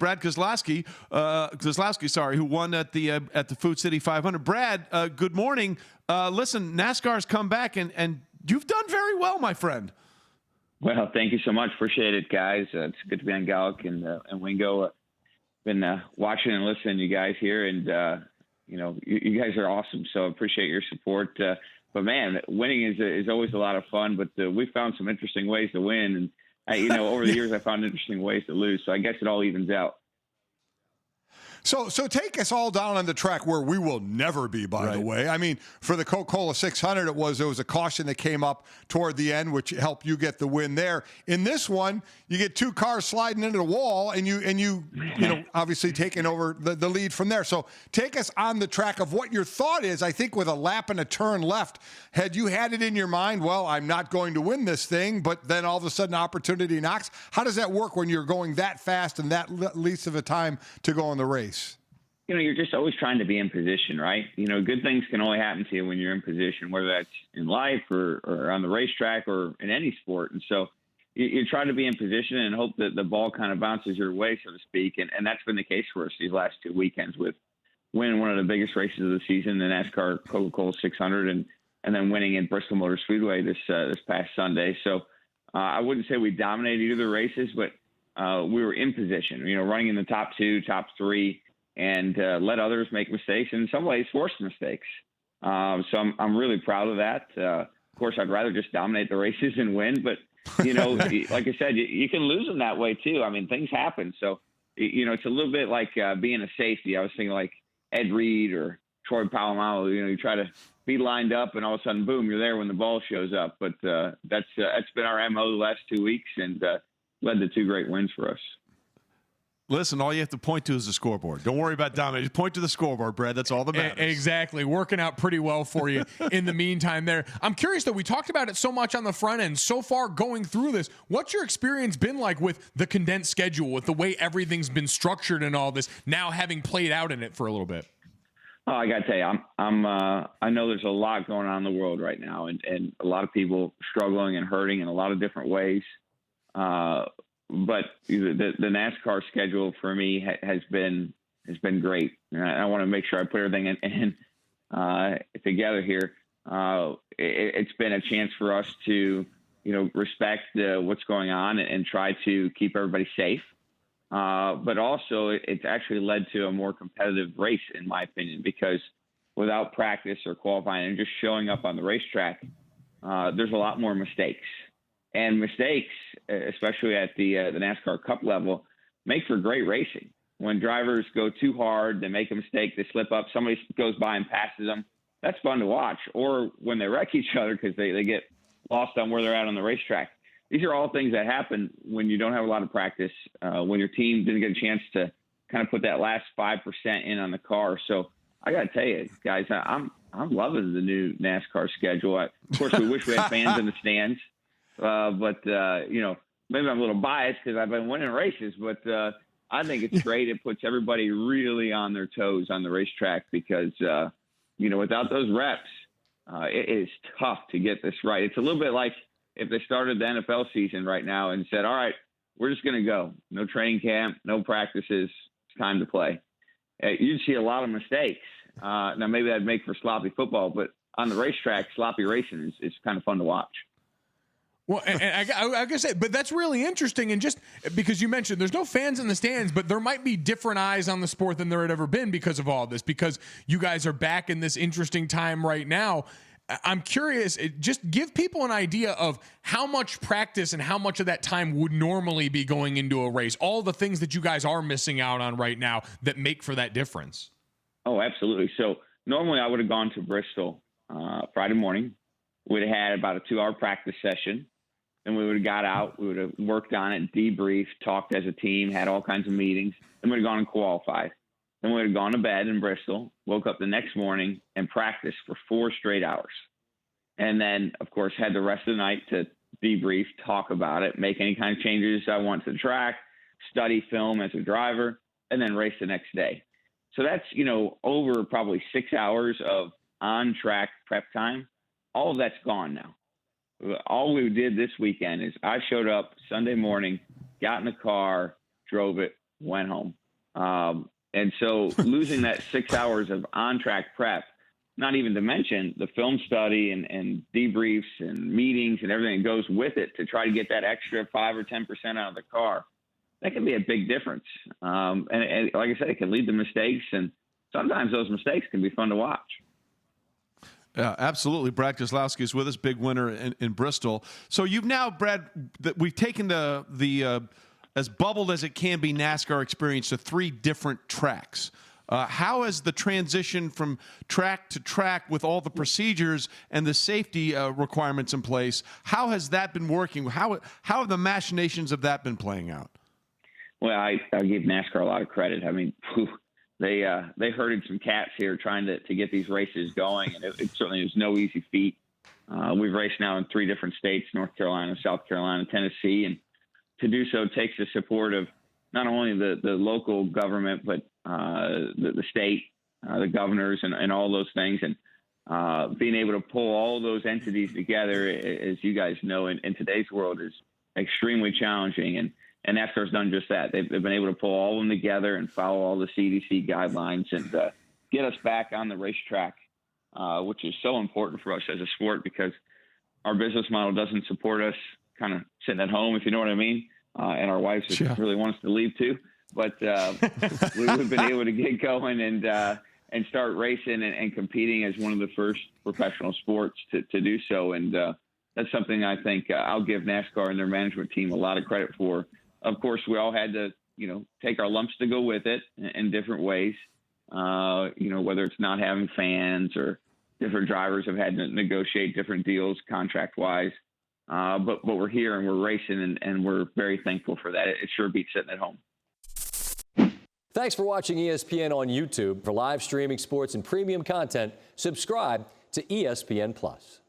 Brad Keselowski, who won at the Food City 500. Brad, good morning. Listen, NASCAR's come back, and you've done very well, my friend. Well, thank you so much. Appreciate it, guys. It's good to be on Golic and Wingo. Been watching and listening to you guys here, and you guys are awesome. So appreciate your support. But man, winning is always a lot of fun. But we found some interesting ways to win, and over the years I found interesting ways to lose. So I guess it all evens out. So take us all down on the track where we will never be, by the way. I mean, for the Coca-Cola 600, there was a caution that came up toward the end, which helped you get the win there. In this one, you get two cars sliding into the wall, and you obviously taking over the lead from there. So take us on the track of what your thought is. I think with a lap and a turn left, had you had it in your mind, well, I'm not going to win this thing, but then all of a sudden opportunity knocks? How does that work when you're going that fast and that least of a time to go in the race? You're just always trying to be in position, right? Good things can only happen to you when you're in position, whether that's in life or on the racetrack or in any sport. And so you try to be in position and hope that the ball kind of bounces your way, so to speak. And that's been the case for us these last 2 weekends, with winning one of the biggest races of the season, the NASCAR Coca-Cola 600, and then winning at Bristol Motor Speedway this past Sunday. So I wouldn't say we dominated either of the races, but we were in position, running in the top two, top three, and let others make mistakes, and in some ways force mistakes. So I'm really proud of that. Of course, I'd rather just dominate the races and win, but, like I said, you can lose them that way too. I mean, things happen. So, it's a little bbit like being a safety. I was thinking like Ed Reed or Troy Polamalu. You try to be lined up, and all of a sudden, boom, you're there when the ball shows up. But that's been our MO the last 2 weeks, and led to two great wins for us. Listen, all you have to point to is the scoreboard. Don't worry about dominating. Just point to the scoreboard, Brad. That's all that matters. Exactly. Working out pretty well for you in the meantime there. I'm curious, though. We talked about it so much on the front end. So far going through this, what's your experience been like with the condensed schedule, with the way everything's been structured and all this, now having played out in it for a little bit? Oh, I got to tell you, I know there's a lot going on in the world right now, and a lot of people struggling and hurting in a lot of different ways. But the NASCAR schedule for me has been great. And I want to make sure I put everything in together here. It's been a chance for us to, respect what's going on and try to keep everybody safe. But also it's actually led to a more competitive race, in my opinion, because without practice or qualifying and just showing up on the racetrack, there's a lot more mistakes. And mistakes, especially at the NASCAR Cup level, make for great racing. When drivers go too hard, they make a mistake, they slip up, somebody goes by and passes them. That's fun to watch. Or when they wreck each other because they get lost on where they're at on the racetrack. These are all things that happen when you don't have a lot of practice, when your team didn't get a chance to kind of put that last 5% in on the car. So I got to tell you, guys, I'm loving the new NASCAR schedule. Of course, we wish we had fans in the stands. But maybe I'm a little biased because I've been winning races, but I think it's great. It puts everybody really on their toes on the racetrack because, without those reps, it is tough to get this right. It's a little bit like if they started the NFL season right now and said, all right, we're just going to go. No training camp, no practices. It's time to play. You'd see a lot of mistakes. Now, maybe that'd make for sloppy football, but on the racetrack, sloppy racing is kind of fun to watch. Well, and I gotta say, but that's really interesting. And just because you mentioned there's no fans in the stands, but there might be different eyes on the sport than there had ever been because of all this, because you guys are back in this interesting time right now. I'm curious, just give people an idea of how much practice and how much of that time would normally be going into a race, all the things that you guys are missing out on right now that make for that difference. Oh, absolutely. So normally I would have gone to Bristol Friday morning. We'd have had about a 2-hour practice session. Then we would have got out, we would have worked on it, debriefed, talked as a team, had all kinds of meetings. Then we'd have gone and qualified. Then we would have gone to bed in Bristol, woke up the next morning, and practiced for 4 straight hours. And then, of course, had the rest of the night to debrief, talk about it, make any kind of changes I want to the track, study film as a driver, and then race the next day. So that's, over probably 6 hours of on-track prep time. All of that's gone now. All we did this weekend is I showed up Sunday morning, got in the car, drove it, went home. And so losing that 6 hours of on-track prep, not even to mention the film study and debriefs and meetings and everything that goes with it to try to get that extra 5 or 10% out of the car, that can be a big difference. And like I said, it can lead to mistakes, and sometimes those mistakes can be fun to watch. Yeah, absolutely. Brad Keselowski is with us, big winner in Bristol. So you've now, Brad, we've taken the as bubbled as it can be NASCAR experience to 3 different tracks. How has the transition from track to track with all the procedures and the safety requirements in place, how has that been working? How have the machinations of that been playing out? Well, I give NASCAR a lot of credit. I mean, they herded some cats here trying to get these races going, and it certainly was no easy feat. We've raced now in 3 different states, North Carolina, South Carolina, Tennessee, and to do so takes the support of not only the local government, but the state, the governors, and all those things. And being able to pull all those entities together, as you guys know, in today's world is extremely challenging. And NASCAR's done just that. They've been able to pull all of them together and follow all the CDC guidelines and get us back on the racetrack, which is so important for us as a sport because our business model doesn't support us kind of sitting at home, if you know what I mean. And our wives just really want us to leave too. But we've been able to get going and start racing and competing as one of the first professional sports to do so. And that's something I think I'll give NASCAR and their management team a lot of credit for. Of course, we all had to, take our lumps to go with it in different ways. Whether it's not having fans or different drivers have had to negotiate different deals contract-wise. But we're here and we're racing, and we're very thankful for that. It sure beats sitting at home. Thanks for watching ESPN on YouTube. For live streaming sports and premium content, subscribe to ESPN+.